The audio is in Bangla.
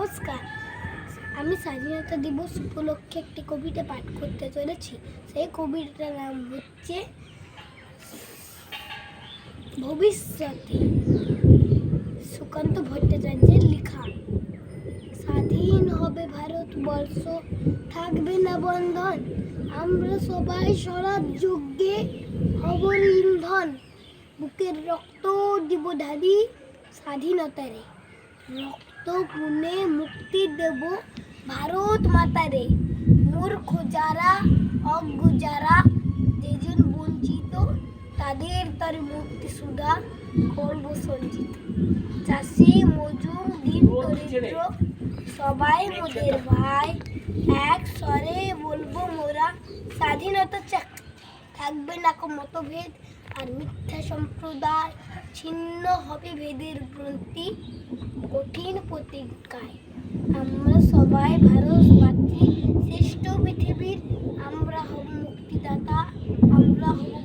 নমস্কার, আমি স্বাধীনতা দিবস উপলক্ষে একটি কবিতা পাঠ করতে চলেছি। সেই কবিতাটার নাম হচ্ছে ভবিষ্যতে। সুকান্ত ভট্টাচার্যের লেখা। স্বাধীন হবে ভারতবর্ষ, থাকবে না বন্ধন, আমরা সবাই স্বরাজ যজ্ঞে হব ইন্ধন। বুকের রক্ত দিব ঢালি স্বাধীনতারে, রক্ত পুনে মুক্তি দেব ভারত মাতারে। মূর্খ যারা, অজ্ঞ যারা, যেজন বঞ্চিত, তাদের তার মুক্তি সুধা করব সঞ্চিত। চাষি মজুর দিন দরিদ্র সবাই মোদের ভাই, এক স্বরে বলবো মোরা স্বাধীনতা চাই। থাকবে না কো মতভেদ আর মিথ্যা সম্প্রদায়, ছিন্ন হবে ভেদের গ্রন্থি কঠিন প্রতিজ্ঞায়। আমরা সবাই ভারত মাতৃ শ্রেষ্ঠ পৃথিবীর, আমরা হব মুক্তিদাতা, আমরা হব